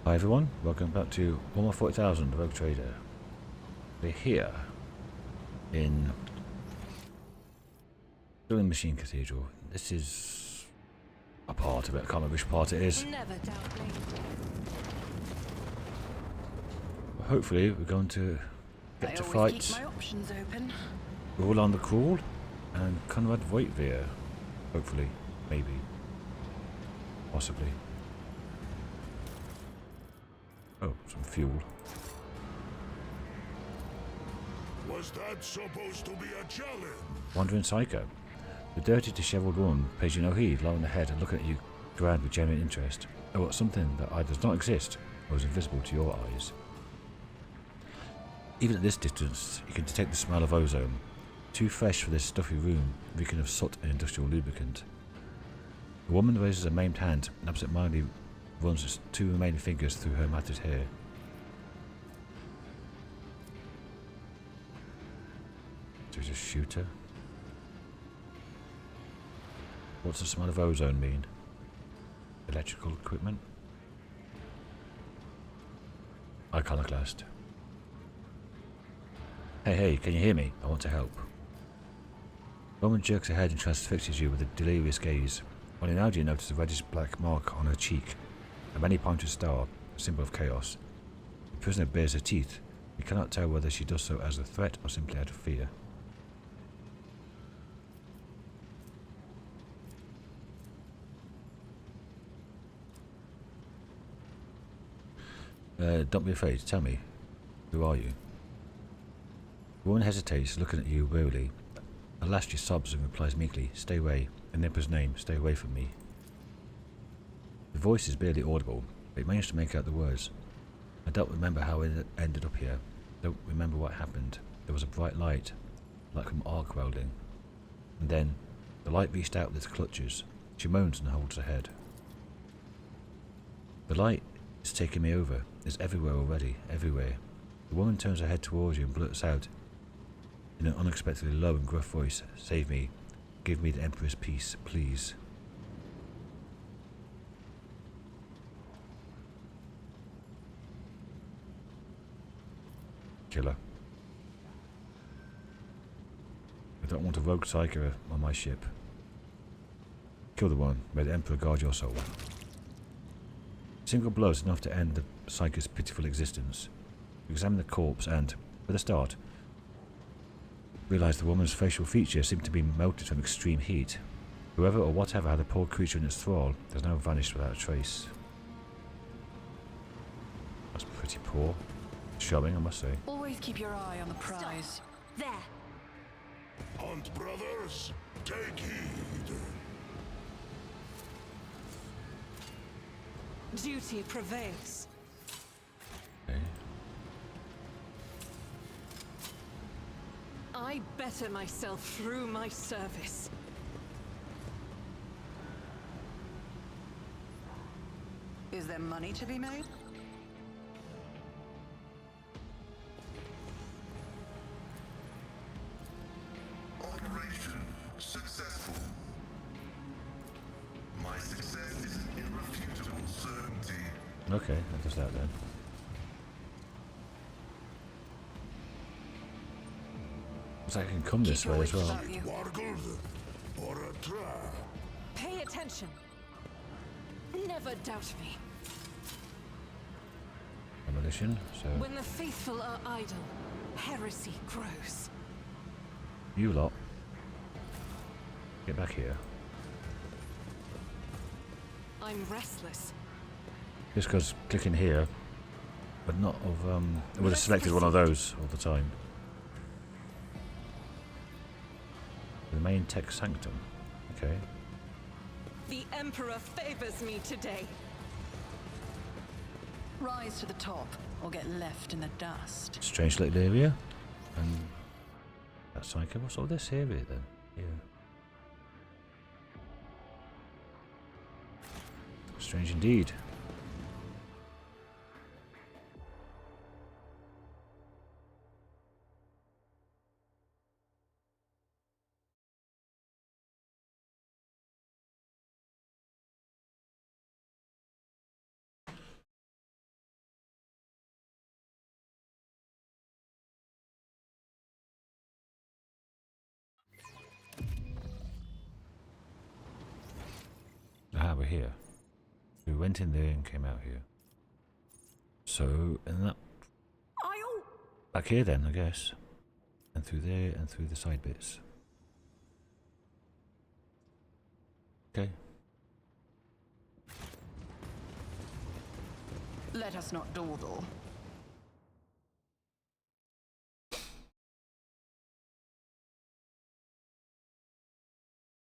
Hi everyone, welcome back to Warhammer 40,000 Rogue Trader. We're here in Building Machine Cathedral. This is a part of it, I can't remember which part it is. Never doubt me. But hopefully we're going to get to fight Keep my options open. Uralon the Cruel and Kunrad Voigtvir. Hopefully, maybe, possibly. Oh, some fuel. Was that supposed to be a challenge? Wandering Psycho. The dirty, dishevelled woman pays you no heed, lowering her head and looking at you grand with genuine interest. Oh, at something that either does not exist or is invisible to your eyes. Even at this distance, you can detect the smell of ozone, too fresh for this stuffy room, reeking of soot and industrial lubricant. The woman raises a maimed hand and absent-mindedly runs its two remaining fingers through her matted hair. So we just shoot her? What's the smell of ozone mean? Electrical equipment? Iconoclast. Hey, can you hear me? I want to help. The woman jerks her head and transfixes you with a delirious gaze. Only now do you notice a reddish-black mark on her cheek, a many-pointed star, a symbol of chaos. The prisoner bares her teeth. You cannot tell whether she does so as a threat or simply out of fear. Don't be afraid. Tell me. Who are you? The woman hesitates, looking at you wearily. At last she sobs and replies meekly, "Stay away. In the Emperor's name, stay away from me." The voice is barely audible, but it managed to make out the words. I don't remember how it ended up here. Don't remember what happened. There was a bright light, like from arc welding. And then, the light reached out with its clutches. She moans and holds her head. The light is taking me over. It's everywhere already, everywhere. The woman turns her head towards you and blurts out, in an unexpectedly low and gruff voice, "Save me. Give me the Emperor's peace, please." Killer. I don't want a rogue psycho on my ship. Kill the one. May the Emperor guard your soul. A single blow is enough to end the psycho's pitiful existence. You examine the corpse and, with a start, realize the woman's facial features seem to be melted from extreme heat. Whoever or whatever had the poor creature in its thrall has now vanished without a trace. That's pretty poor. Showing, I must say. Always keep your eye on the prize. There. Hunt brothers, take heed. Duty prevails. Okay. I better myself through my service. Is there money to be made? Operation successful. My success is an irrefutable certainty. Okay, that does that then. Looks like I can come this way as well. Wargled or a trap? Pay attention. Never doubt me. Ammunition, so When the faithful are idle, heresy grows. you lot. Get back here. I'm restless. Just because clicking here would not have, it would have selected one of those all the time. The main tech sanctum. Okay. The Emperor favors me today. Rise to the top or get left in the dust. Strange little area. And that psycho. What's all this area then? Here. Strange indeed. we're here. We went in there and came out here. So, and that... back here then, I guess. And through there and through the side bits. Okay. Let us not dawdle.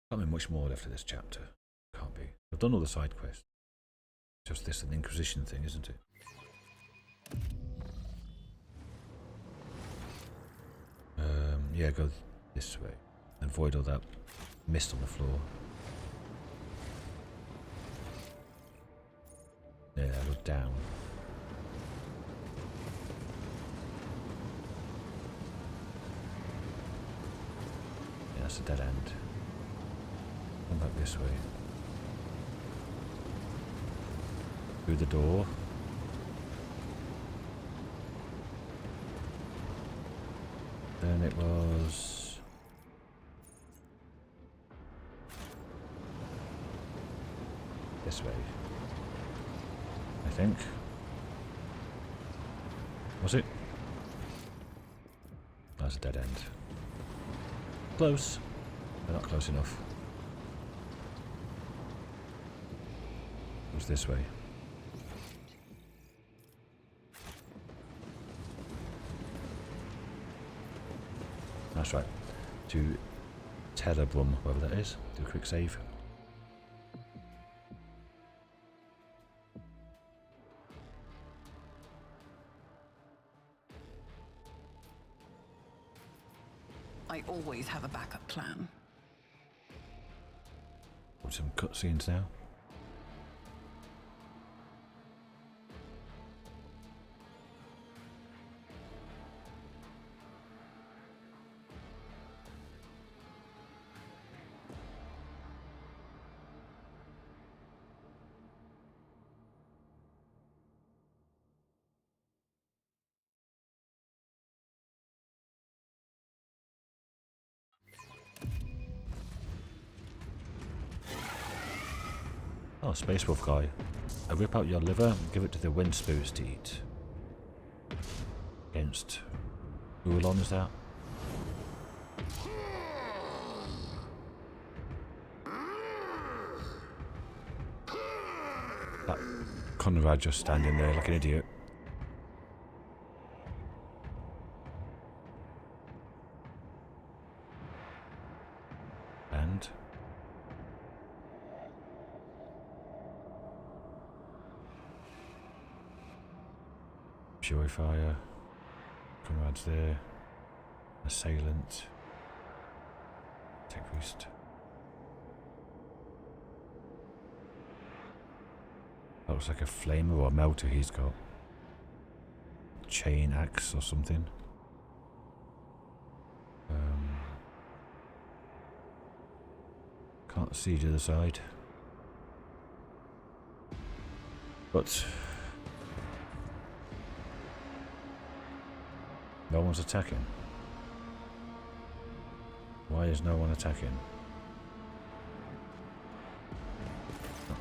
Can't be much more left of this chapter. Can't be. I've done all the side quests. Just this an Inquisition thing, isn't it? Yeah, go this way. Avoid all that mist on the floor. Yeah, look down. Yeah, that's a dead end. Come back this way. Through the door. Then it was... this way, I think. Was it? That's a dead end. Close, but not close enough. It was this way. That's right. To Terebrum, whatever that is. Do a quick save. I always have a backup plan. Watch some cutscenes now. Oh, Space Wolf guy. I rip out your liver and give it to the wind spirits to eat. Against Uralon, is that? That Kunrad just standing there like an idiot. And Purifier, Kunrad's there, Assailant, Tech Priest. That looks like a flamer or a melter he's got. Chain axe or something. Can't see the other side. But no one's attacking. Why is no one attacking? Oh,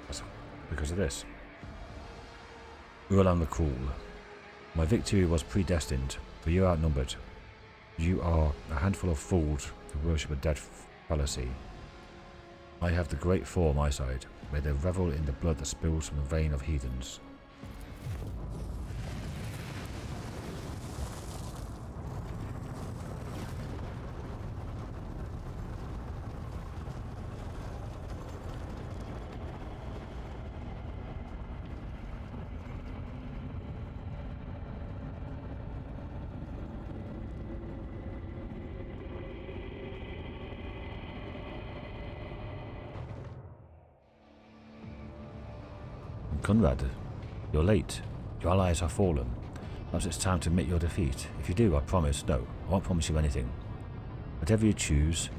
that's because of this. Uralon the Cruel. My victory was predestined, for you are outnumbered. You are a handful of fools who worship a dead fallacy. I have the great four on my side. May they revel in the blood that spills from the vein of heathens. Kunrad, you're late. Your allies have fallen. Perhaps it's time to admit your defeat. If you do, I promise. No, I won't promise you anything. Whatever you choose,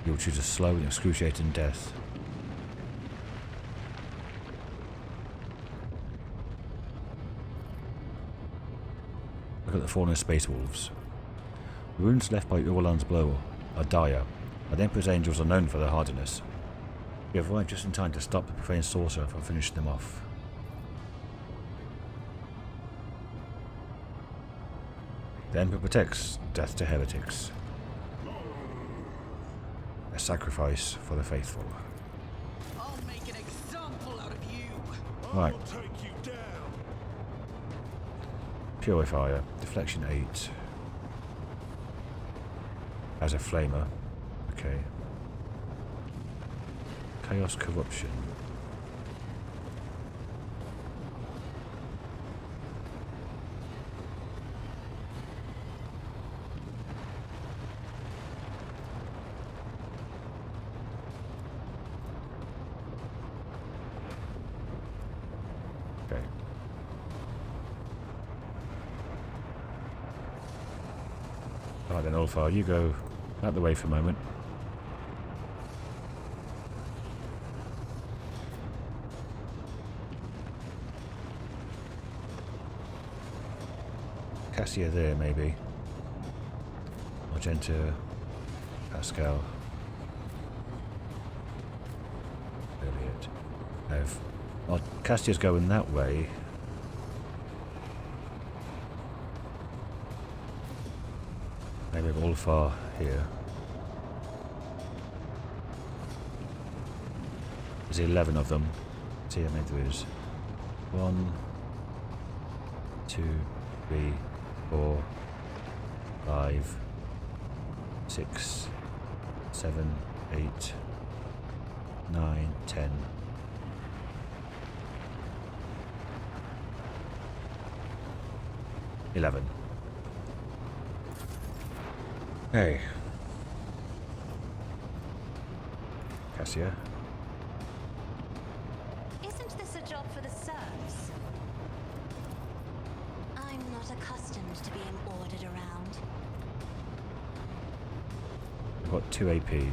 you'll choose a slow and excruciating death. Look at the fallen space wolves. The wounds left by Uralon's blow are dire, but the Emperor's angels are known for their hardiness. You have arrived just in time to stop the profane sorcerer from finishing them off. The Emperor protects. Death to heretics. A sacrifice for the faithful. I'll make an example out of you. Right. I'll take you down. Purifier. Deflection 8. As a flamer. Okay. Chaos corruption. Okay. Alright then, Ulfar, you go out the way for a moment. Cassia there, maybe. Argenta, Pasqal. Elliot. Well, Castia's going that way. Maybe Ulfar here. There's 11 of them. See how many there is. 1, 2, 3, 4, 5, 6, 7, 8, 9, 10. 11. Hey. Cassia. Isn't this a job for the serfs? I'm not accustomed to being ordered around. We've got 2 AP.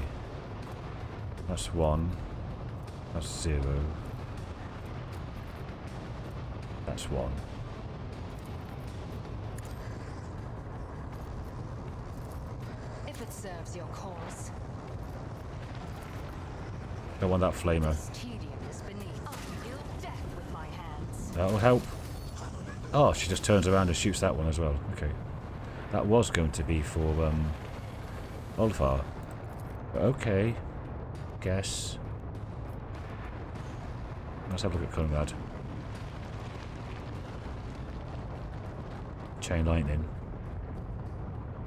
That's 1. That's 0. That's 1. If it serves your cause. Don't want that flamer. This tedium is beneath. I'll kill death with my hands. That'll help. Oh, she just turns around and shoots that one as well. Okay. That was going to be for Ulfar. But okay. Guess. Let's have a look at Kunrad. Chain lightning.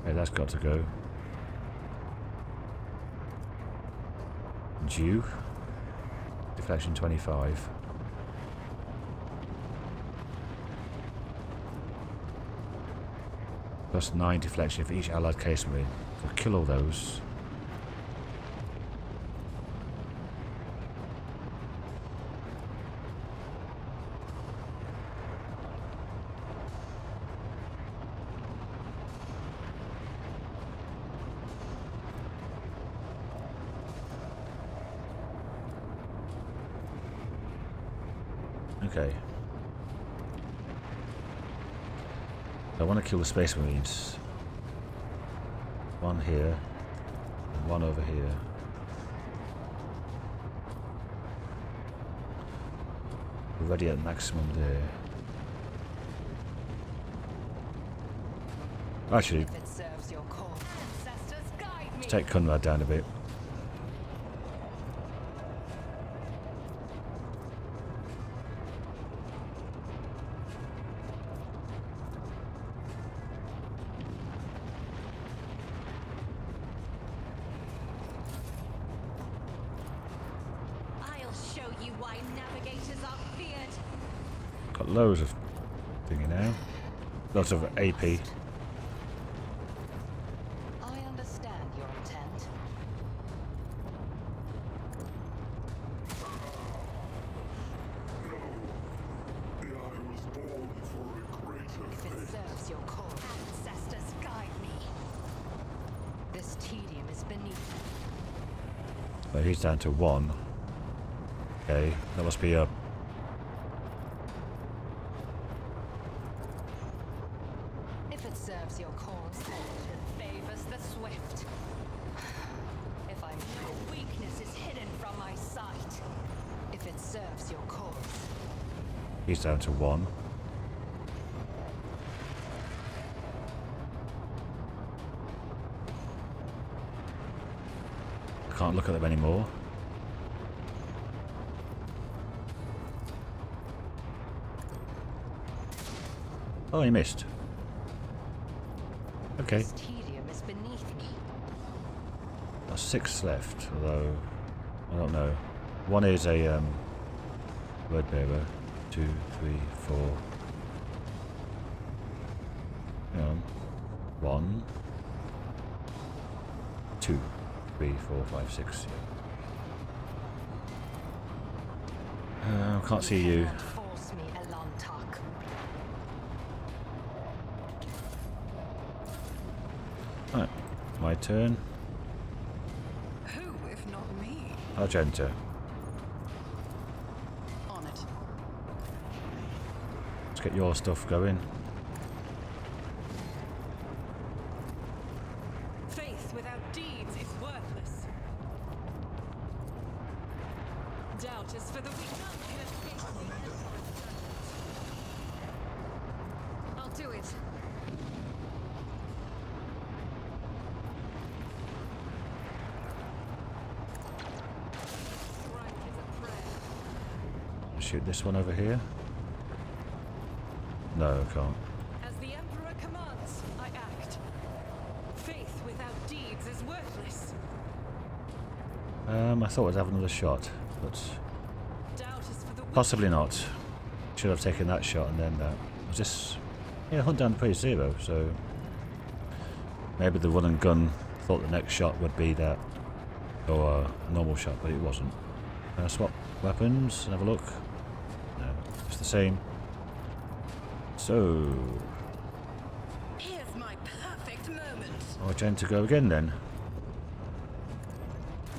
Okay, that's got to go. Dew. Deflection 25. Plus 9 deflection for each allied case marine. So kill all those. Okay. I want to kill the Space Marines. One here, and one over here. We're already at maximum there. Actually, If it serves your cause. Ancestors guide me. let's take Kunrad down a bit. Why navigators are feared. Got loads of thingy now. Lots of AP. I understand your intent. I was born for a greater If it thing. serves your cause. Ancestors guide me. This tedium is beneath. But he's down to 1. Okay, that must be a... If it serves your cause. Fortune favors the swift. If I'm My weakness is hidden from my sight. it serves your cause. He's down to 1. I can't look at them anymore. Oh, he missed. Okay. This tedium is beneath me. That's 6 left, although I don't know. One is a word bearer. 2, 3, 4. Hang on. 1, 2, 3, 4, 5, 6. Yeah. Can't see you. Cannot force me, Elantak. Right, my turn. Who, if not me? Argenta. On it. Let's get your stuff going. Faith without deeds is worthless. Doubt is for the weak. I'll do it. Strike is a prayer. Shoot this one over here. No, I can't. As the Emperor commands, I act. Faith without deeds is worthless. I thought I'd have another shot, but Doubt is for the weak. possibly not. Should have taken that shot and then that. Was this... Yeah, hunt down the 0, so... Maybe the run and gun thought the next shot would be that, or a normal shot, but it wasn't. Swap weapons and have a look. No, it's the same. So... Here's my perfect moment. Argenta go again then.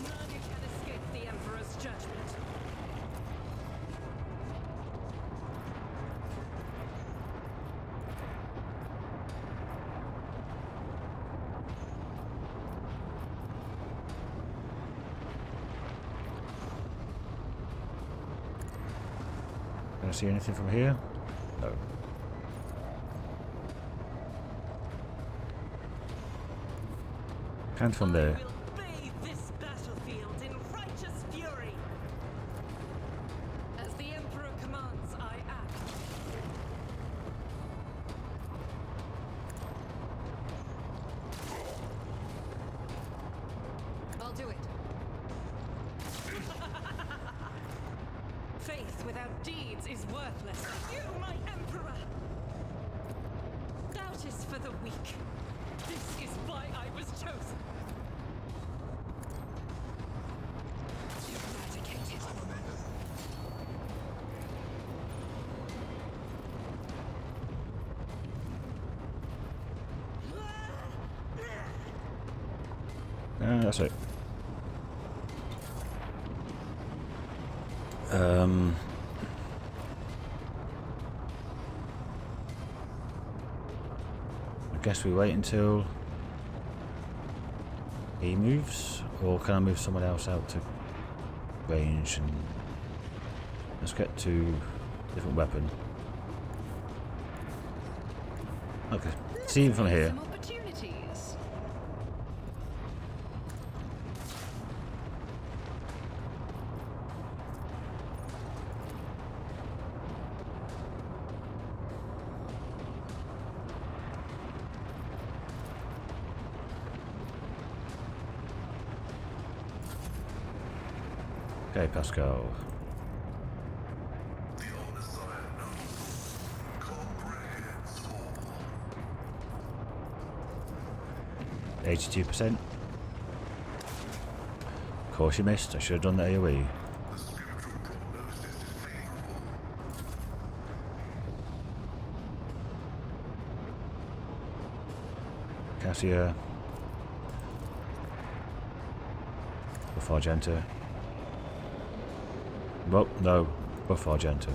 None can escape the Emperor's judgment. Can I see anything from here? No. Can't from there. I will bathe this battlefield in righteous fury. As the Emperor commands, I act. I'll do it. Faith without deeds is worthless. You, my Emperor! Doubt is for the weak. This is why I was chosen. Eradicated. That's it. I guess we wait until he moves, or can I move someone else out to range? And let's get to different weapon. Okay, see him from here. Some opportunities. Okay, Pasqal. The old Messiah knows. Comprehensive. 82%. Of course you missed. I should have done the AoE. The spiritual prognosis is favorable. Cassia. Buff Argenta. Well, no. Buff Argenta.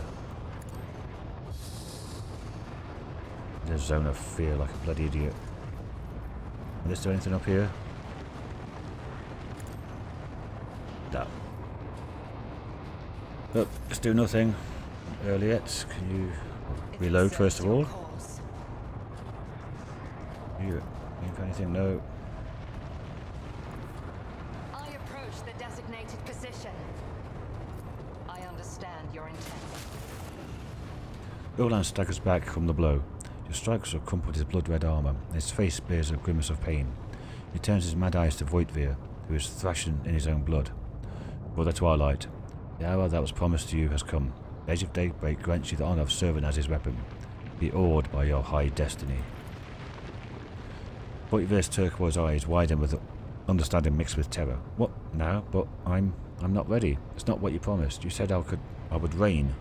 There's Zone of Fear like a bloody idiot. Is there anything up here? No. But let's do nothing early yet. Can you reload first of all? You think anything? No. I approach the designated position. I understand your intent. Uralon staggers back from the blow. Your strikes have crumpled his blood-red armour, and his face bears a grimace of pain. He turns his mad eyes to Voigtvir, who is thrashing in his own blood. For the twilight, the hour that was promised to you has come. The age of Daybreak grants you the honour of serving as his weapon. Be awed by your high destiny. Voigtvir's turquoise eyes widen with understanding mixed with terror. What now? But I'm not ready. It's not what you promised. You said I would reign.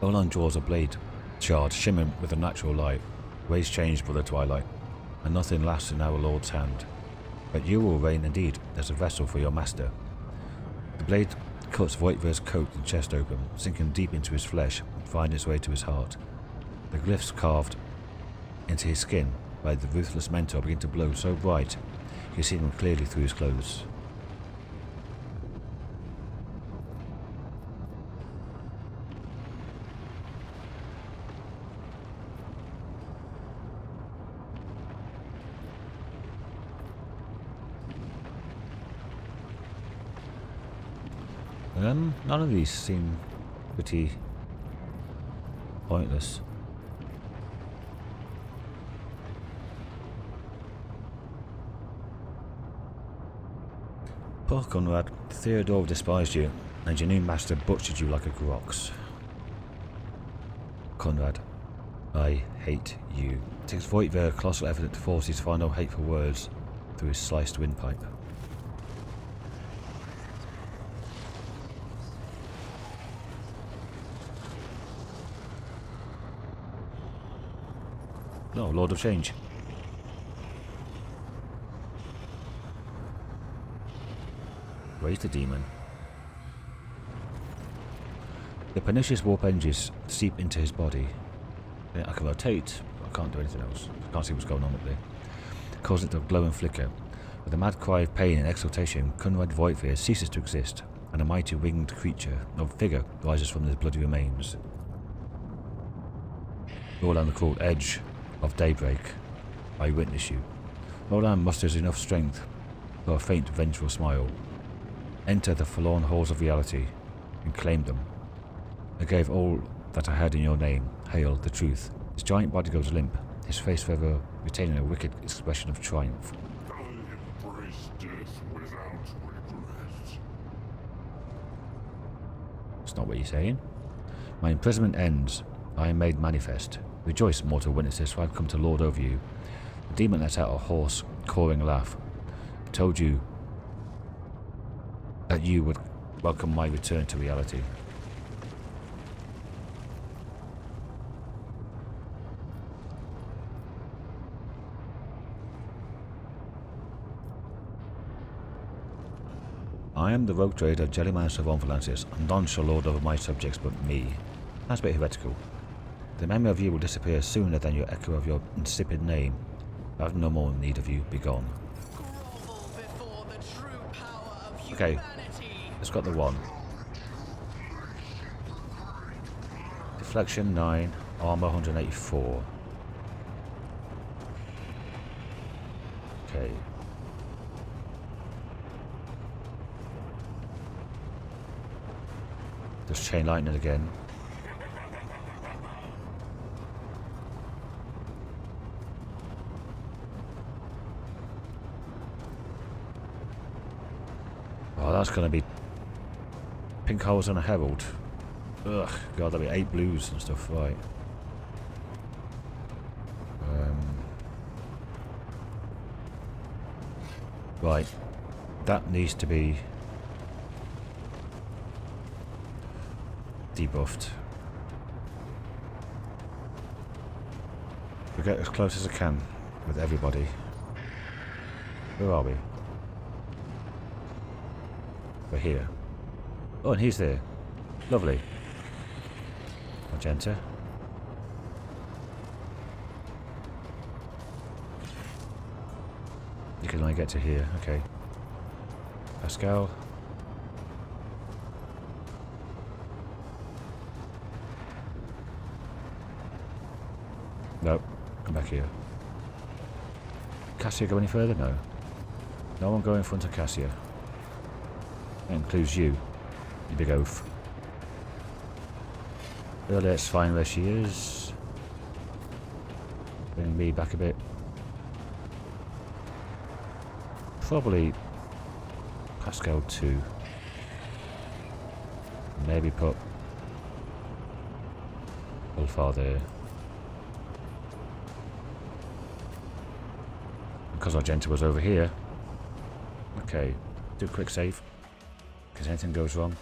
Uralon draws a blade shard, shimmering with a natural light. Ways change for the twilight, and nothing lasts in our Lord's hand. But you will reign indeed, as a vessel for your master. The blade cuts Voigtvir's coat and chest open, sinking deep into his flesh and finding its way to his heart. The glyphs carved into his skin by the ruthless mentor begin to glow so bright you can see them clearly through his clothes. None of these seem pretty pointless. Poor Kunrad, Theodore despised you, and your new master butchered you like a grox. Kunrad, I hate you. It takes Voigtvir colossal effort to force his final hateful words through his sliced windpipe. No, Lord of Change. Raise the demon. The pernicious warp energies seep into his body. I can rotate, but I can't do anything else. I can't see what's going on up there. Causing it to glow and flicker. With a mad cry of pain and exultation, Kunrad Voigtvir ceases to exist, and a mighty winged creature, or figure, rises from his bloody remains. All on the cruel edge of Daybreak, I witness you. Uralon musters enough strength for a faint, vengeful smile. Enter the forlorn halls of reality and claim them. I gave all that I had in your name. Hail the truth. His giant body goes limp, his face forever retaining a wicked expression of triumph. I embrace death without regret. That's not what you're saying. My imprisonment ends. I am made manifest. Rejoice, mortal witnesses, for I have come to lord over you. The demon let out a hoarse, cawing laugh. I told you that you would welcome my return to reality. I am the rogue trader Jellyman of Valansis, and none shall lord over my subjects but me. That's a bit heretical. The memory of you will disappear sooner than your echo of your insipid name. I have no more need of you. Be gone. Okay, let's got the one. Deflection 9, armor 184. Okay. Just chain lightning again. Oh, that's going to be pink holes and a herald. Ugh, God, that'll be 8 blues and stuff, right. Right, that needs to be debuffed. I'll get as close as I can with everybody. Where are we? We're here. Oh, and he's there. Lovely. Magenta. You can only get to here. Okay. Pasqal. Nope. Come back here. Cassia go any further? No. No one go in front of Cassia. That includes you, you big oaf. Well, let's find where she is. Bring me back a bit. Probably Pasqal 2. Maybe put Ulfar there. Because Argenta was over here. Okay, do a quick save. In case anything goes wrong.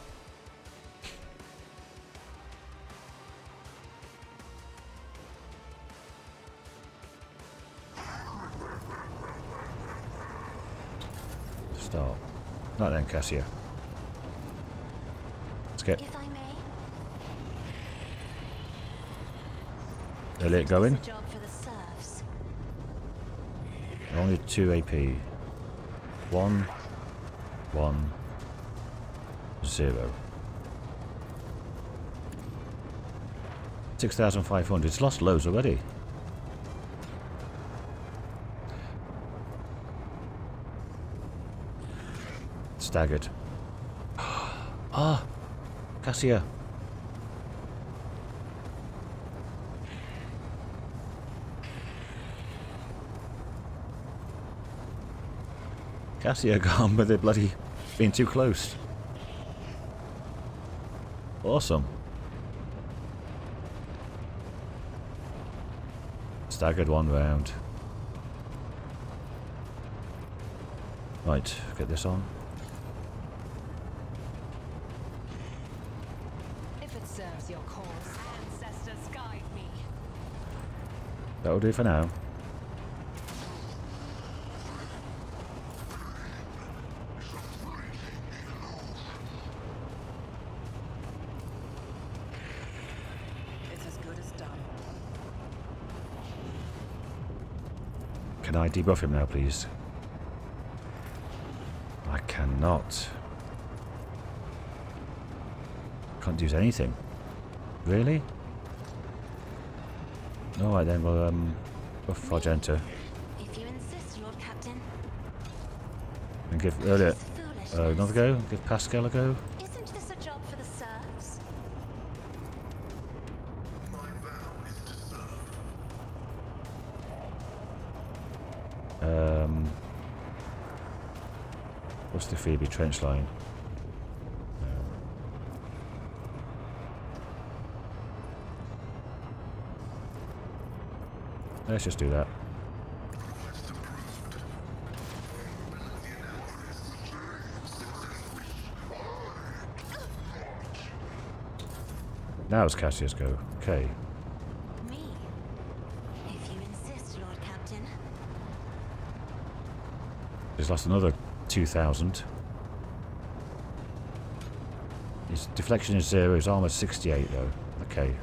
Start. Not then, Cassia. Let's get If I may, Elliot going. it's a job for the serfs. Only 2 AP. 1, 1, 0. 6,500. It's lost loads already. Staggered. Ah! Cassia! Cassia gone, but they're bloody being too close. Awesome. Staggered 1 round. Right, get this on. If it serves your cause, ancestors guide me. That'll do for now. It's as good as done. Can I debuff him now, please? I cannot. Can't use anything. Really? Alright then, well, buff Argenta. If you insist, Lord Captain. And give Elliot Foolishness. another go. Give Pasqal a go. Isn't this a job for the serfs? What's the Phoebe trench line? Let's just do that. Now it's Cassia's go. Okay. Me. If you insist, Lord Captain. He's lost another 2,000. His deflection is 0, his armor 68 though. Okay.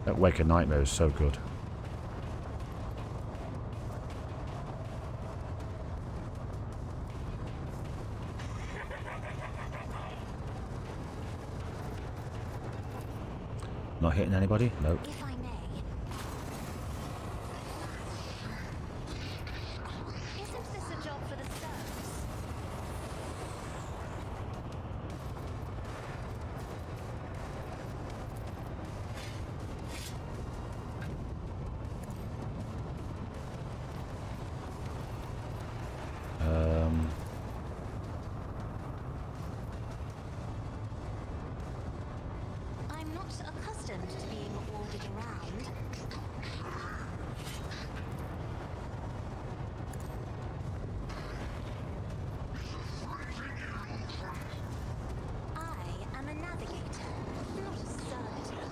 That Wake of Nightmare is so good. Not hitting anybody? Nope. If I may. Isn't this a job for the serfs? I'm not accustomed to being ordered around.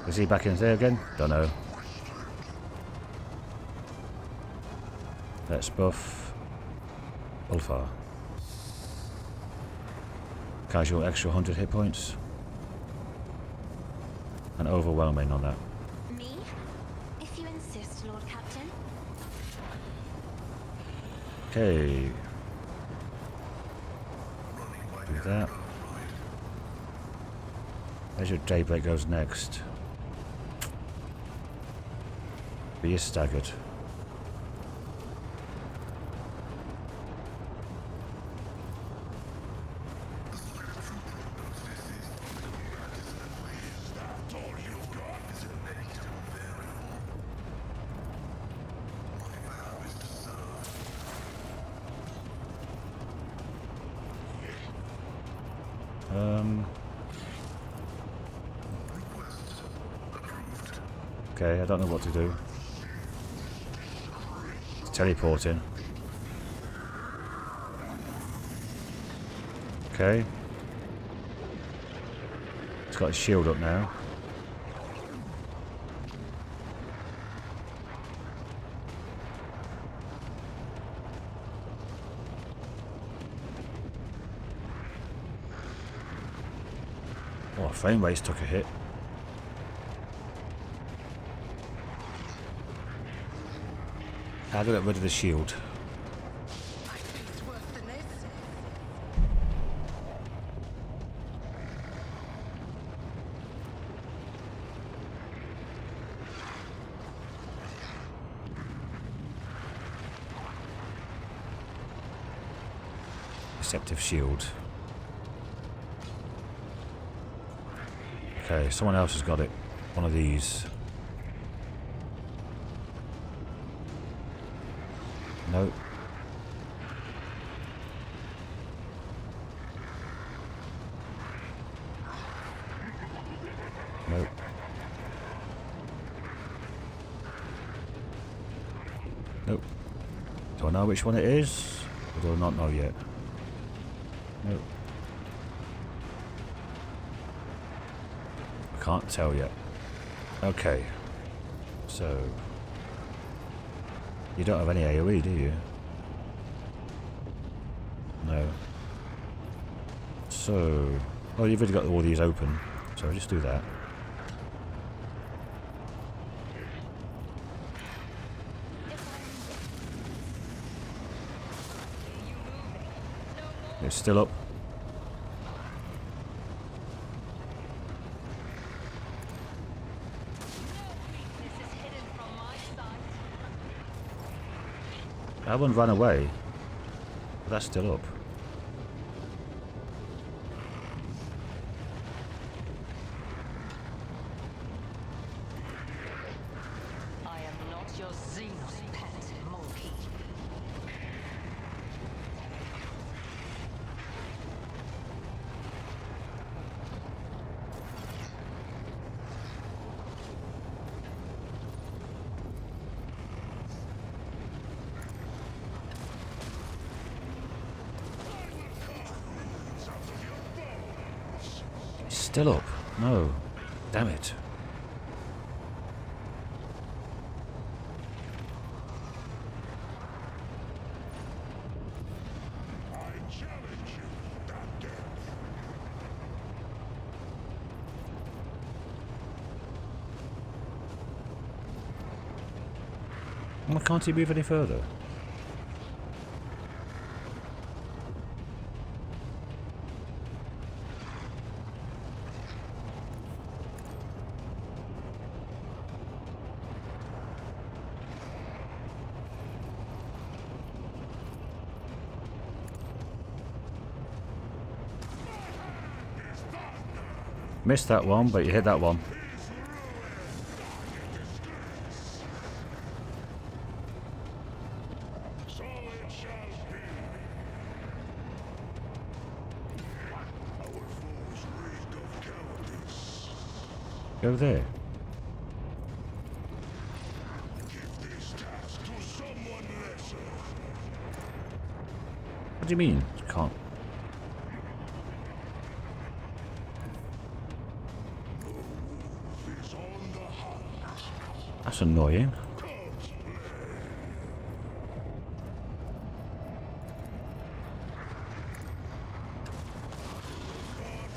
Is he back in there again? Don't know. Let's buff Ulfar. Casual extra 100 hit points. And overwhelming on that. Me? If you insist, Lord Captain. Okay. Do that. Where's your Daybreak goes next? But you're staggered. Okay, I don't know what to do. It's teleporting. Okay. It's got his shield up now. Oh, frame rates took a hit. How do I get rid of the shield? Deceptive shield. Okay, someone else has got it. One of these. Nope. Nope. Nope. Do I know which one it is? Or do I not know yet? Nope. I can't tell yet. Okay. So... You don't have any AoE, do you? No. So... Oh, you've already got all these open. So just do that. It's still up. That one ran away. But that's still up. I am not your Xenos pet, monkey. Still up. No. Damn it. I challenge you, that death. Why can't he move any further? Missed that one, but you hit that one. So it shall be. Our foes reek of cowardice. Go there. Give this task to someone lesser. What do you mean? Can't. Is on That's annoying.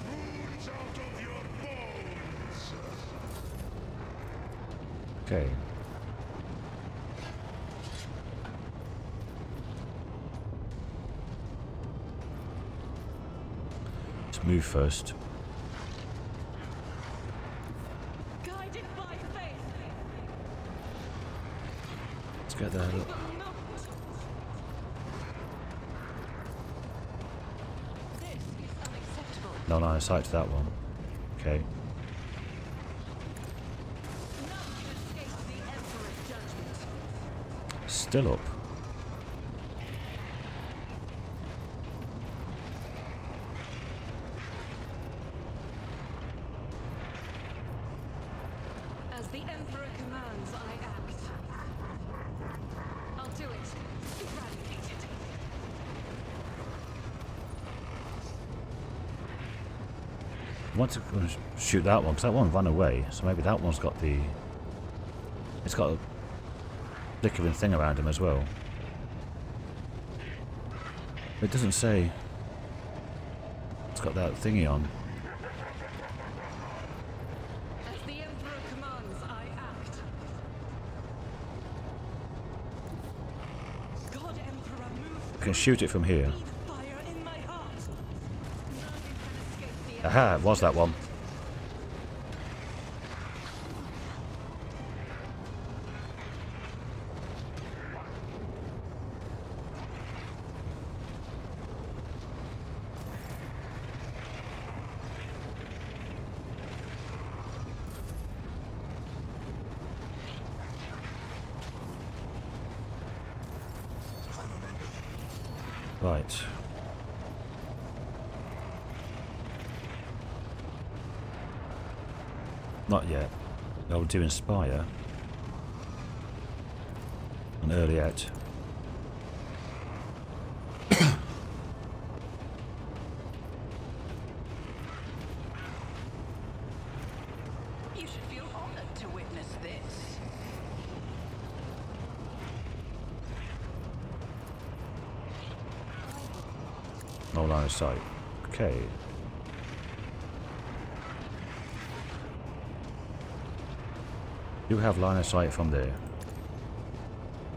Runes out of your bones. Okay. Let's move first. Guided by faith. Let's get there. Look. This is unacceptable. No line of sight to that one. Okay. None can escape the Emperor's judgment. Still up. As the Emperor commands, I act. I'll do it. Eradicate it. I want to go and shoot that one because that one ran away. So maybe that one's got the. It's got a flickering thing around him as well. It doesn't say. It's got that thingy on. As the Emperor commands, I act. God Emperor, move. I can shoot it from here. Be the fire in my heart. None can escape the Aha! It was that one. Right. Not yet. I'll do Inspire. And early yet. You should feel honored to witness this. No line of sight. Okay. You have line of sight from there.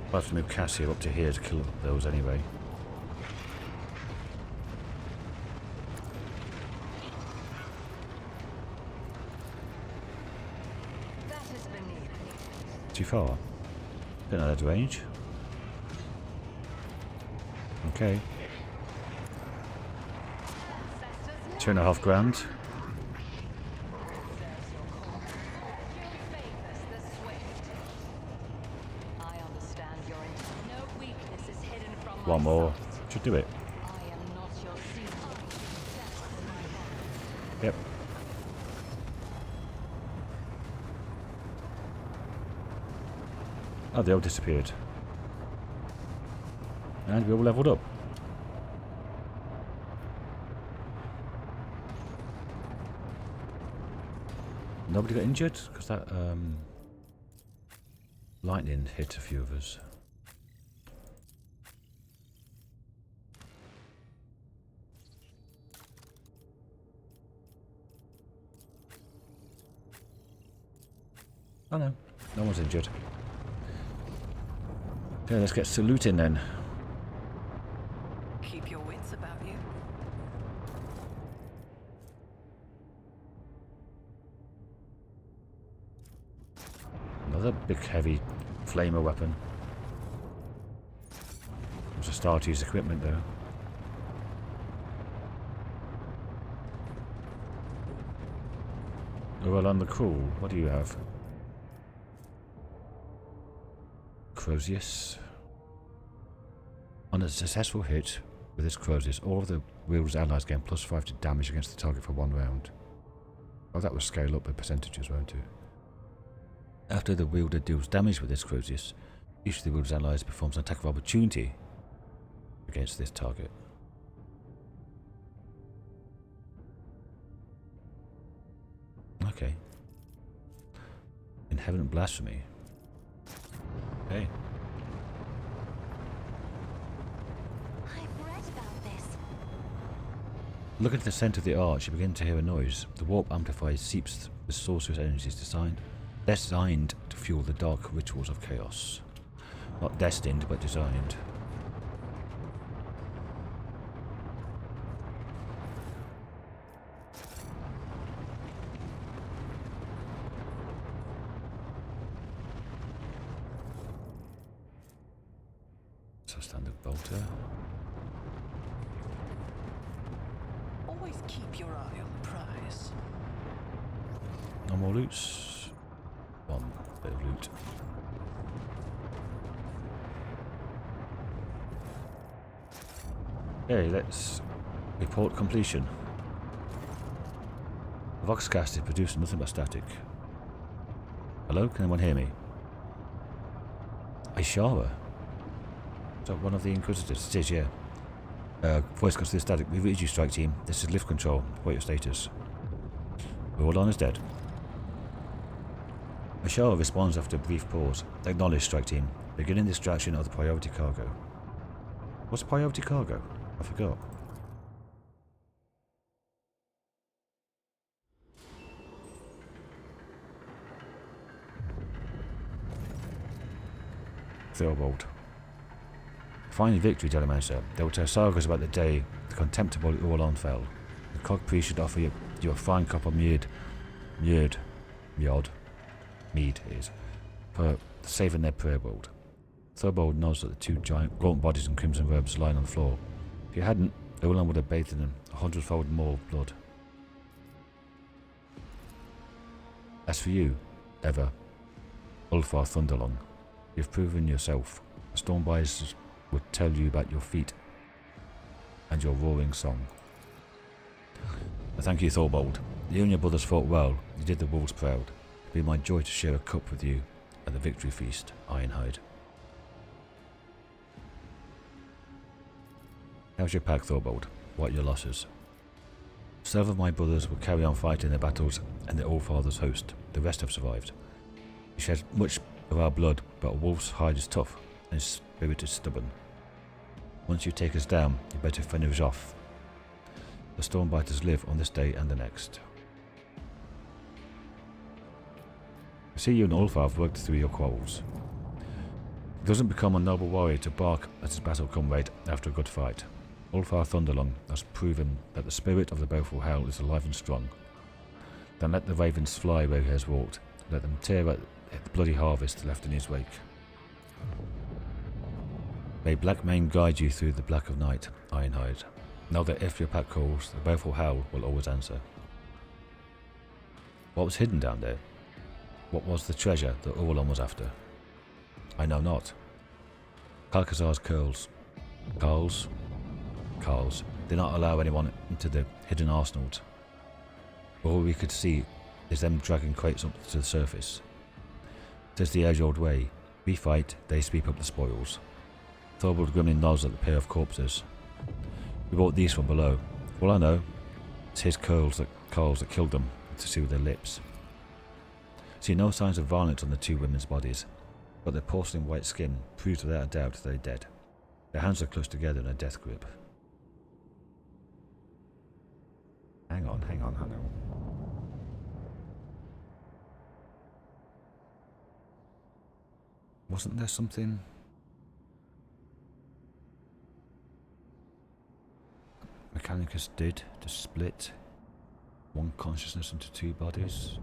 I'll have to move Cassie up to here to kill those anyway. That is beneath. Too far. Bit out of range. Okay. 2.5 grand. I understand your intent. No weakness is hidden from One my more. sight. Should do it. I am not your suitor. Yep. Oh, they all disappeared. And we all leveled up. Nobody got injured? Because that lightning hit a few of us. Oh no, no one's injured. Okay, let's get saluting then. Keep your wits about you. Another big heavy flamer weapon. It's a start to use equipment though. Uralon the Cruel, what do you have? Crozius. On a successful hit with this Crozius, all of the wielder's allies gain +5 to damage against the target for 1 round. Oh, that will scale up the percentages, won't it? After the wielder deals damage with this Crozius, each of the wielder's allies performs an attack of opportunity against this target. Okay. Inherent Blasphemy. Hey. I've read about this. Looking at the centre of the arch, you begin to hear a noise. The warp amplifier seeps the sorcerer's energies designed to fuel the dark rituals of chaos. Not destined, but designed. So standard bolter. Always keep your eye on the prize. No more loots. One bit of loot. Okay, let's report completion. The Voxcast is producing nothing but static. Hello, can anyone hear me? Ishara? Is that one of the Inquisitors? It is, yeah. Voice goes to the static. We've reached you, strike team. This is lift control. What your status? Uralon is dead. Ishara responds after a brief pause. Acknowledge, strike team. Beginning the extraction of the priority cargo. What's priority cargo? I forgot. Theobald. Finally victory, Delamancer. They will tell sagas about the day the contemptible Uralon fell. The cog priest should offer you a fine cup of mead it is, for saving their prayer bowl. Theobald nods at the two giant gaunt bodies in crimson robes lying on the floor. If you hadn't, Uralon would have bathed in them 100-fold more blood. As for you, Ever, Ulfar Thunderlong, you've proven yourself. The Stormbuyers would tell you about your feat and your roaring song. Thank you, Thorbold. You and your brothers fought well. You did the wolves proud. It'd be my joy to share a cup with you at the victory feast, Ironhide. How's your pack, Thorbold? What are your losses? Several of my brothers will carry on fighting their battles and the Allfather's host. The rest have survived. We shed much of our blood, but a wolf's hide is tough and his spirit is stubborn. Once you take us down, you better finish off. The Stormbiters live on this day and the next. I see you and Ulfar have worked through your quarrels. It doesn't become a noble warrior to bark at his battle comrade after a good fight. Ulfar Thunderlong has proven that the spirit of the baleful hell is alive and strong. Then let the ravens fly where he has walked. Let them tear at the bloody harvest left in his wake. May Blackmane guide you through the black of night, Ironhide. Know that if your pack calls, the baleful hell will always answer. What was hidden down there? What was the treasure that Uralon was after? I know not. Calcazar's curls. Carls did not allow anyone into the hidden arsenals. All we could see is them dragging crates up to the surface. It is the age-old way. We fight, they sweep up the spoils. Thorbold grimly nods at the pair of corpses. We brought these from below. All I know, it's his carls that killed them to seal their lips. See no signs of violence on the two women's bodies, but their porcelain white skin proves without a doubt they're dead. Their hands are close together in a death grip. Hang on. Wasn't there something? Mechanicus did to split one consciousness into two bodies?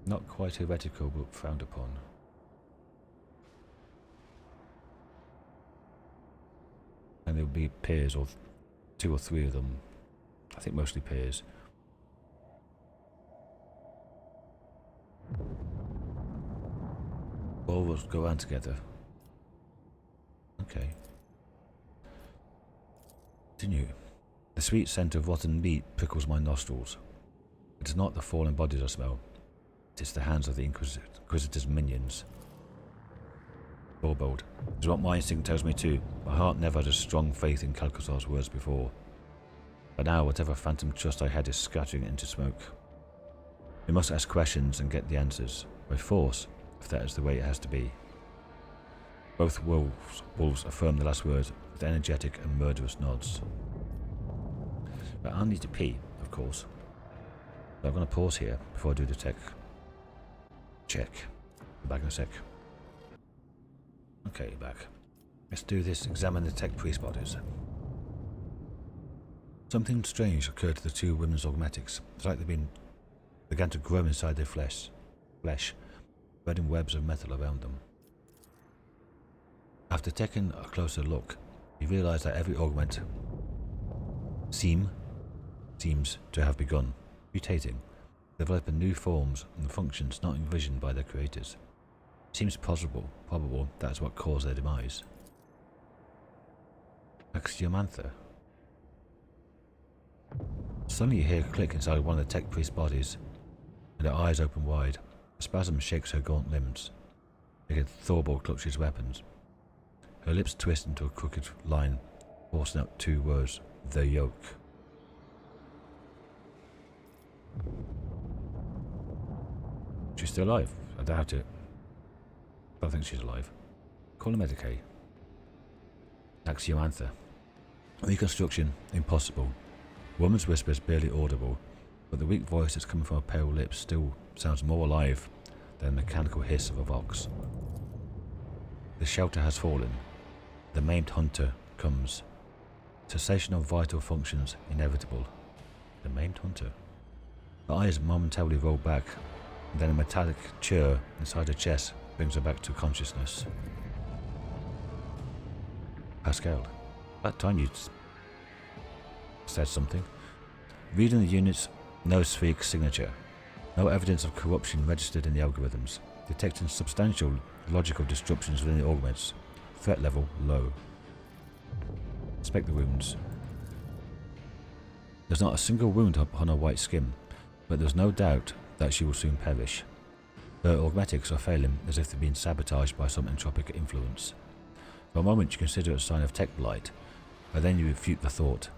Not quite heretical, but frowned upon. And there would be pairs, or two or three of them. I think mostly pairs. All will go around together. Okay. Continue. The sweet scent of rotten meat prickles my nostrils. It is not the fallen bodies I smell. It is the hands of the Inquisitor's minions. Thorbold. It is what my instinct tells me too. My heart never had a strong faith in Calcazar's words before. But now whatever phantom trust I had is scattering into smoke. We must ask questions and get the answers. By force, if that is the way it has to be. Both wolves affirm the last words with energetic and murderous nods. But I need to pee, of course. So I'm going to pause here before I do the tech check. Be back in a sec. Okay, back. Let's do this. Examine the tech priest bodies. Something strange occurred to the two women's augmatics. It's like they began to grow inside their flesh, spreading webs of metal around them. After taking a closer look, you realise that every augment seems to have begun mutating, developing new forms and functions not envisioned by their creators. It seems probable that's what caused their demise. Axiomantha. Suddenly you hear a click inside one of the tech priest's bodies, and her eyes open wide. A spasm shakes her gaunt limbs. Like a Thorborg clutches weapons. Her lips twist into a crooked line, forcing out two words: the yoke. She's still alive? I doubt it. I don't think she's alive. Call her Medicaid. Axiomantha. Reconstruction impossible. Woman's whispers barely audible, but the weak voice that's coming from her pale lips still sounds more alive than the mechanical hiss of a vox. The shelter has fallen. The maimed hunter comes. Cessation of vital functions inevitable. The maimed hunter. Her eyes momentarily roll back, and then a metallic chirr inside her chest brings her back to consciousness. Pasqal, that time you said something. Reading the unit's no-speak signature. No evidence of corruption registered in the algorithms. Detecting substantial logical disruptions within the augments. Threat level low. Inspect the wounds. There's not a single wound upon her white skin, but there's no doubt that she will soon perish. Her augmatics are failing as if they've been sabotaged by some entropic influence. For a moment you consider it a sign of tech blight, but then you refute the thought.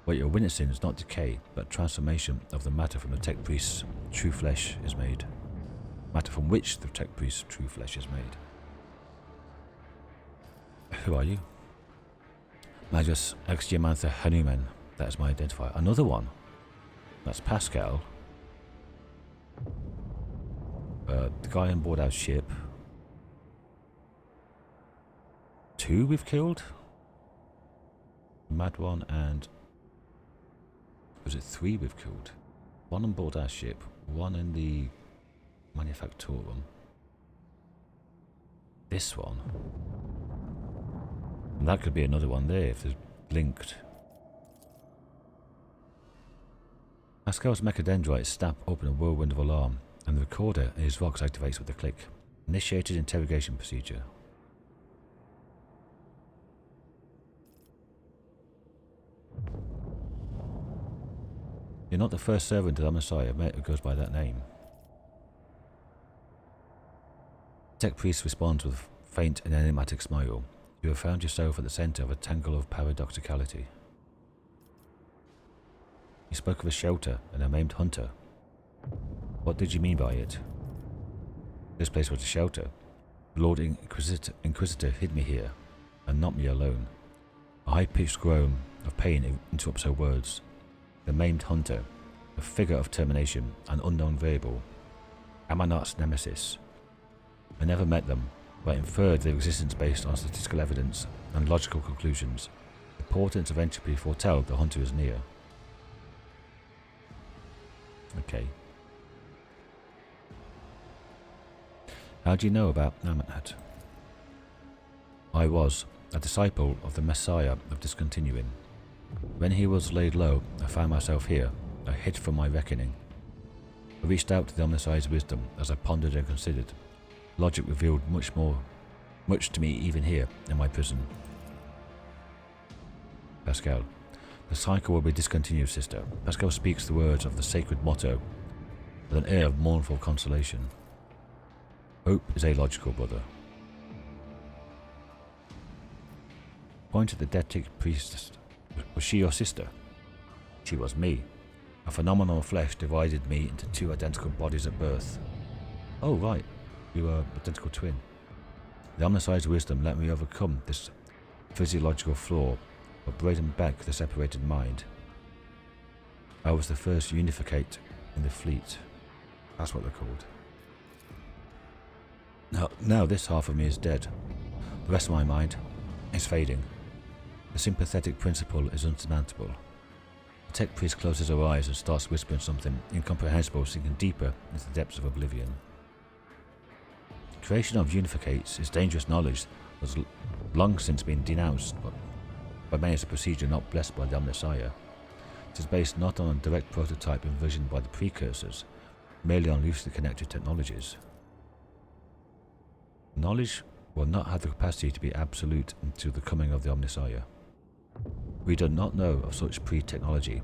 What you're witnessing is not decay, but transformation of the matter from the tech priest's true flesh is made. Matter from which the tech priest's true flesh is made. Who are you? Magus Axiomantha Hanuman. That is my identifier. Another one. That's Pasqal. The guy on board our ship. Two we've killed? Mad one and... Was it three we've killed? One on board our ship, one in the Manufactorum. This one. And that could be another one there if they're linked. Pascal's mechadendrites snap open a whirlwind of alarm, and the recorder in his Vox activates with a click. Initiated interrogation procedure. You're not the first servant of the Messiah I've met who goes by that name. Tech Priest responds with a faint and enigmatic smile. You have found yourself at the centre of a tangle of paradoxicality. You spoke of a shelter and a maimed hunter. What did you mean by it? This place was a shelter. The Lord Inquisitor hid me here, and not me alone. A high-pitched groan of pain interrupts her words. The maimed hunter, a figure of termination, an unknown variable. Amarnat's nemesis. I never met them, but inferred their existence based on statistical evidence and logical conclusions. The portents of entropy foretell the hunter is near. Okay. How do you know about Amarnat? I was a disciple of the Messiah of Discontinuing. When he was laid low, I found myself here, a hit from my reckoning. I reached out to the Omnisci's wisdom as I pondered and considered. Logic revealed much to me even here in my prison. Pasqal. The cycle will be discontinued, sister. Pasqal speaks the words of the sacred motto with an air of mournful consolation. Hope is illogical, brother. Point to the dead tech priestess. Was she your sister? She was me. A phenomenal flesh divided me into two identical bodies at birth. Oh, right. You are identical twin. The Omnissiah's wisdom let me overcome this physiological flaw, but bringing back the separated mind. I was the first unificate in the fleet. That's what they're called. Now this half of me is dead. The rest of my mind is fading. The sympathetic principle is unsurmountable. The tech priest closes her eyes and starts whispering something incomprehensible, sinking deeper into the depths of oblivion. Creation of unificates is dangerous knowledge that has long since been denounced by many as a procedure not blessed by the Omnissiah. It is based not on a direct prototype envisioned by the precursors, merely on loosely connected technologies. Knowledge will not have the capacity to be absolute until the coming of the Omnissiah. We do not know of such pre-technology,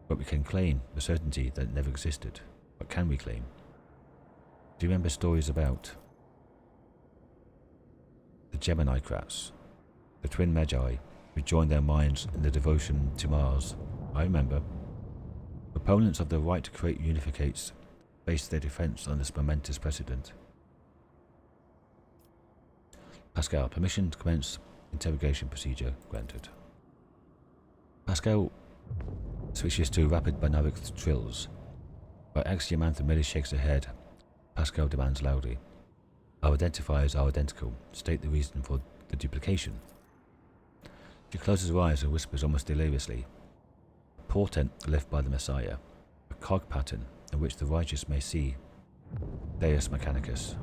but we can claim with certainty that it never existed. What can we claim? Do you remember stories about the Gemini Krats, the twin Magi, who joined their minds in the devotion to Mars? I remember. Proponents of the right to create unificates based their defense on this momentous precedent. Pasqal, permission to commence interrogation procedure granted. Pasqal switches to rapid binaric trills. While Axiomantha merely shakes her head, Pasqal demands loudly. Our identifiers are identical. State the reason for the duplication. She closes her eyes and whispers almost deliriously. A portent left by the Messiah, a cog pattern in which the righteous may see Deus Mechanicus.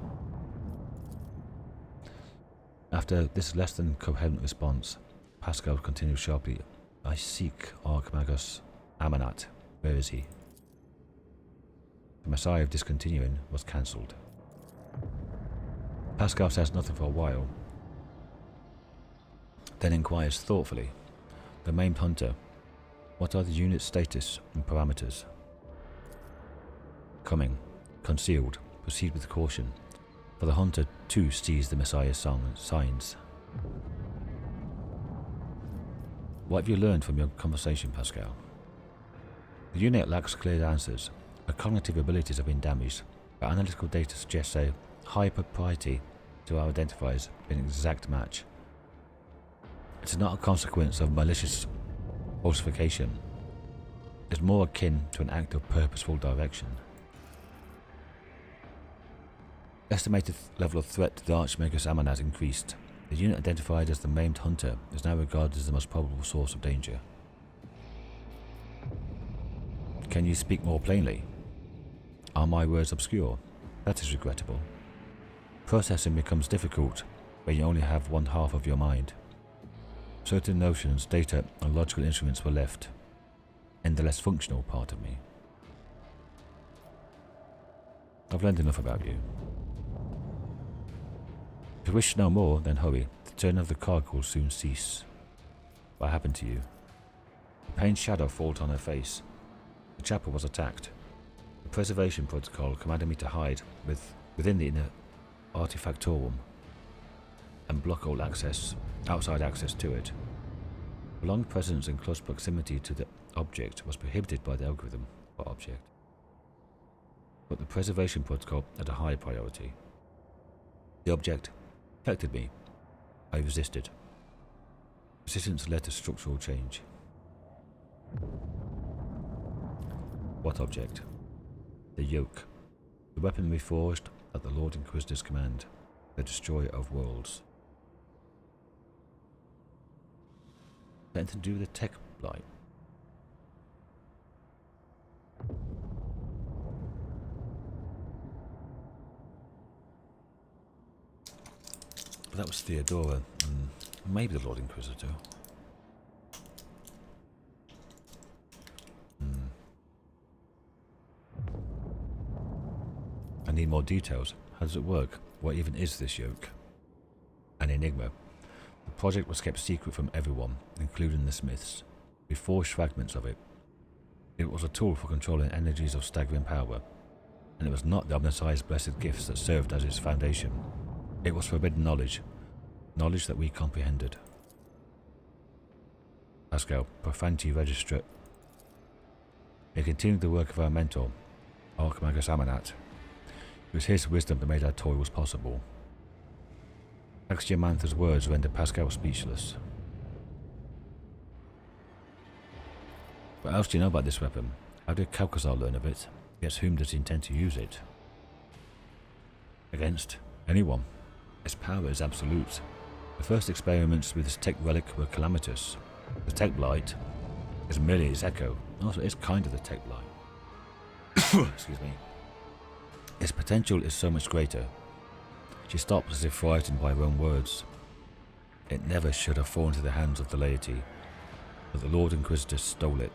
After this less than coherent response, Pasqal continues sharply. I seek Archmagus Amarnat. Where is he? The Messiah of discontinuing was cancelled. Pasqal says nothing for a while, then inquires thoughtfully. The maimed hunter, what are the unit's status and parameters? Coming. Concealed. Proceed with caution. For the hunter too sees the Messiah's signs. What have you learned from your conversation, Pasqal? The unit lacks clear answers. Her cognitive abilities have been damaged, but analytical data suggests a high propriety to our identifiers being an exact match. It is not a consequence of malicious falsification. It is more akin to an act of purposeful direction. Estimated level of threat to the Archmagus Amarnat increased. The unit identified as the maimed hunter is now regarded as the most probable source of danger. Can you speak more plainly? Are my words obscure? That is regrettable. Processing becomes difficult when you only have one half of your mind. Certain notions, data, and logical instruments were left, and the less functional part of me. I've learned enough about you. If you wish to know more, then hurry. The turn of the cog will soon cease. What happened to you? A pained shadow falls on her face. The chapel was attacked. The preservation protocol commanded me to hide within the inner artifactorum and block all outside access to it. Prolonged presence in close proximity to the object was prohibited by the algorithm for object. But the preservation protocol had a high priority. The object affected me. I resisted. Resistance led to structural change. What object? The yoke. The weapon reforged at the Lord Inquisitor's command. The destroyer of worlds. Anything to do with the tech blight? But that was Theodora, and maybe the Lord Inquisitor. I need more details. How does it work? What even is this yoke? An enigma. The project was kept secret from everyone, including the Smiths. We forged fragments of it. It was a tool for controlling energies of staggering power, and it was not the Omnissiah's blessed gifts that served as its foundation. It was forbidden knowledge, knowledge that we comprehended. Pasqal, profanity register. It continued the work of our mentor, Archmagus Amarnat. It was his wisdom that made our toils possible. Axiomantha's words rendered Pasqal speechless. What else do you know about this weapon? How did Calcazar learn of it? Against whom does he intend to use it? Against anyone. Its power is absolute. The first experiments with this tech relic were calamitous. The tech blight is merely its echo. Also, it's kind of the tech blight. Excuse me. Its potential is so much greater. She stopped as if frightened by her own words. It never should have fallen into the hands of the laity, but the Lord Inquisitor stole it.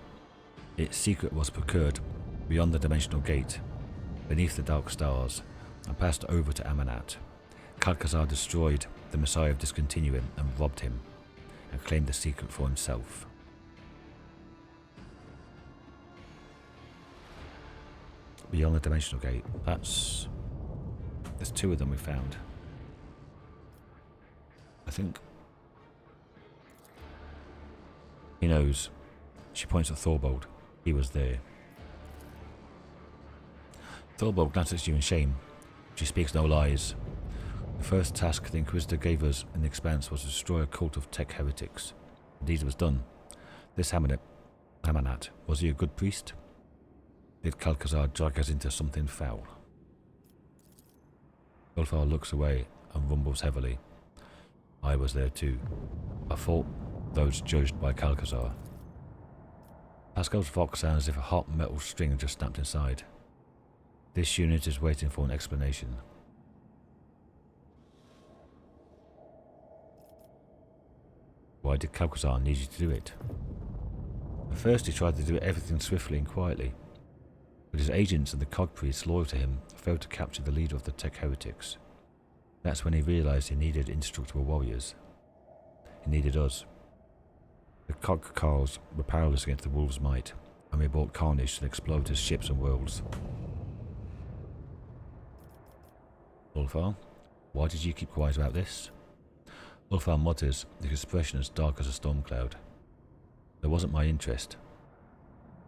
Its secret was procured beyond the dimensional gate, beneath the dark stars, and passed over to Amarnat. Calcazar destroyed the Messiah of Discontinuum and robbed him, and claimed the secret for himself. Beyond the dimensional gate. There's two of them we found. I think he knows. She points at Thorbold. He was there. Thorbold glances at you in shame. She speaks no lies. The first task the Inquisitor gave us in the Expanse was to destroy a cult of tech heretics. The deed was done. This Amarnat, was he a good priest? Did Calcazar drag us into something foul? Ulfar looks away and rumbles heavily. I was there too. I fought those judged by Calcazar. Pasqal's vox sounds as if a hot metal string had just snapped inside. This unit is waiting for an explanation. Why did Calcazar need you to do it? At first he tried to do everything swiftly and quietly, but his agents and the cog priests loyal to him failed to capture the leader of the tech heretics. That's when he realized he needed indestructible warriors. He needed us. The cog carls were powerless against the wolves' might, and we brought carnage to explode his ships and worlds. Ulfar, why did you keep quiet about this? Ulfar mutters, his expression as dark as a storm cloud. There wasn't my interest.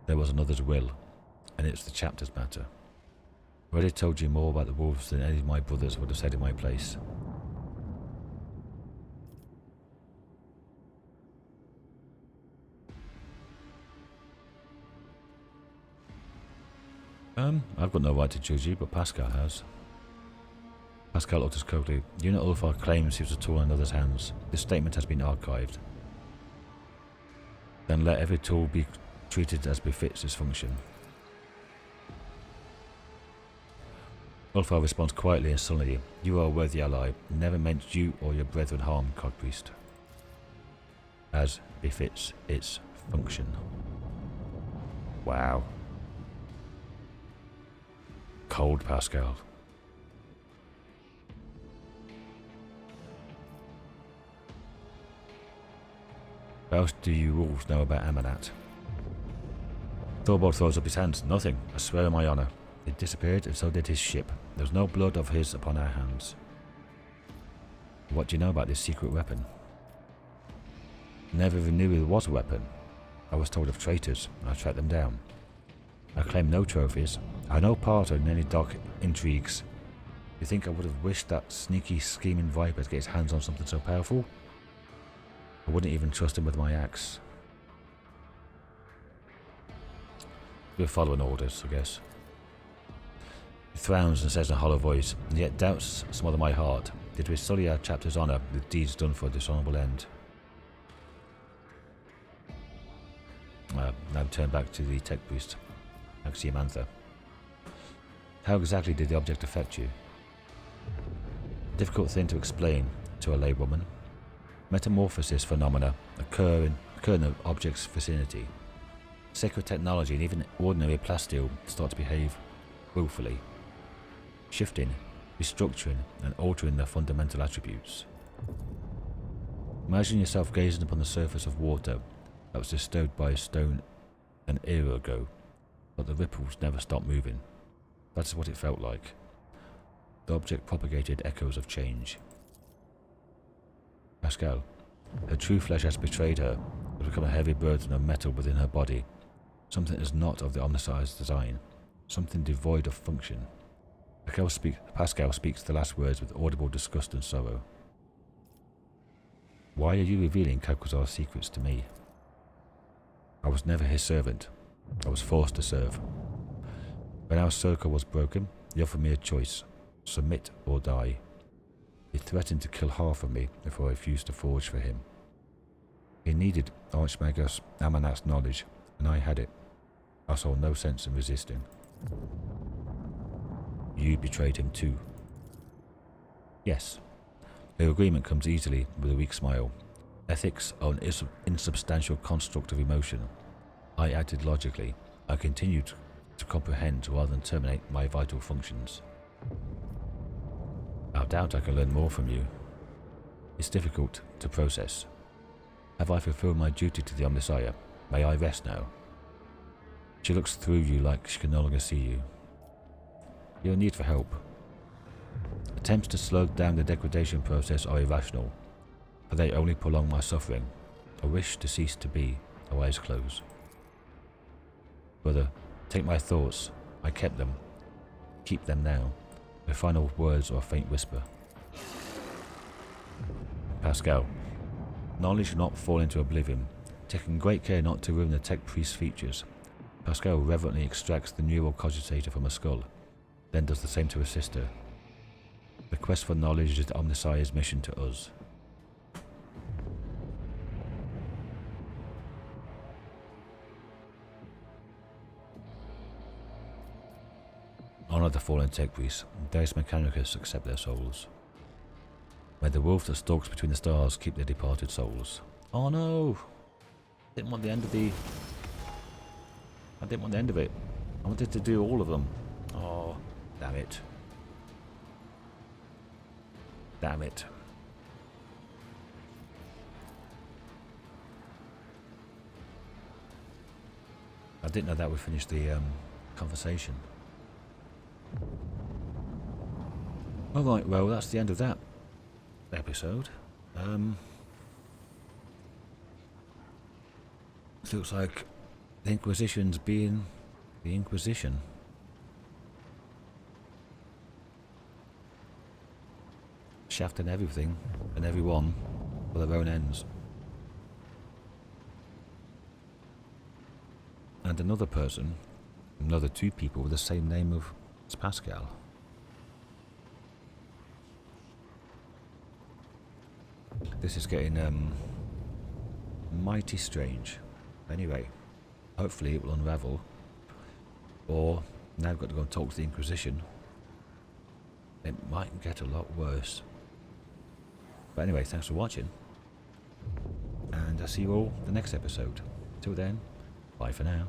There was another's will, and it's the chapter's matter. I already told you more about the wolves than any of my brothers would have said in my place. I've got no right to judge you, but Pasqal has. Pasqal utters coldly. You know Ulfar claims he was a tool in another's hands. This statement has been archived. Then let every tool be treated as befits its function. Ulfar responds quietly and sullenly. You are a worthy ally. Never meant you or your brethren harm, Cogpriest. As befits its function. Wow. Cold, Pasqal. What else do you wolves know about Amarnat? Thorbold throws up his hands. Nothing. I swear on my honour. It disappeared, and so did his ship. There was no blood of his upon our hands. What do you know about this secret weapon? Never even knew it was a weapon. I was told of traitors, and I tracked them down. I claim no trophies. I had no part in any dark intrigues. You think I would have wished that sneaky, scheming viper to get his hands on something so powerful? I wouldn't even trust him with my axe. We're following orders, I guess. He frowns and says in a hollow voice, and yet doubts smother my heart. Did we sully our chapter's honour with deeds done for a dishonourable end? Now turn back to the tech priest, Axiomantha. How exactly did the object affect you? Difficult thing to explain to a laywoman. Metamorphosis phenomena occur in an object's vicinity. Sacred technology and even ordinary plasteel start to behave willfully, shifting, restructuring and altering their fundamental attributes. Imagine yourself gazing upon the surface of water that was disturbed by a stone an era ago, but the ripples never stopped moving. That's what it felt like. The object propagated echoes of change. Pasqal, her true flesh has betrayed her, has become a heavy burden of metal within her body. Something is not of the omniscience design, something devoid of function. Pasqal speaks the last words with audible disgust and sorrow. Why are you revealing Calcazar's secrets to me? I was never his servant. I was forced to serve. When our circle was broken, he offered me a choice: submit or die. He threatened to kill half of me if I refused to forge for him. He needed Archmagus Amarnat's knowledge, and I had it. I saw no sense in resisting. You betrayed him too. Yes. The agreement comes easily with a weak smile. Ethics are an insubstantial construct of emotion. I acted logically. I continued to comprehend rather than terminate my vital functions. I doubt I can learn more from you. It's difficult to process. Have I fulfilled my duty to the Omnissiah? May I rest now? She looks through you like she can no longer see you. Your need for help. Attempts to slow down the degradation process are irrational, for they only prolong my suffering. A wish to cease to be. Her eyes close. Brother, take my thoughts. I kept them. Keep them now. My final words are a faint whisper. Pasqal. Knowledge will not fall into oblivion. Taking great care not to ruin the tech priest's features. Pasqal reverently extracts the neural cogitator from her skull, then does the same to her sister. The quest for knowledge is the Omnissiah's mission to us. Honor the fallen tech priests. Deus Mechanicus accept their souls. May the wolf that stalks between the stars keep their departed souls. Oh no! Didn't want the end of the... I didn't want the end of it. I wanted to do all of them. Oh, damn it. Damn it. I didn't know that would finish the conversation. Alright, well that's the end of that episode. Looks like the Inquisition's being the Inquisition. Shafting everything and everyone for their own ends. And another person, another two people with the same name as Pasqal. This is getting mighty strange. Anyway, hopefully it will unravel. Or, now I've got to go and talk to the Inquisition. It might get a lot worse. But anyway, thanks for watching. And I'll see you all the next episode. Till then, bye for now.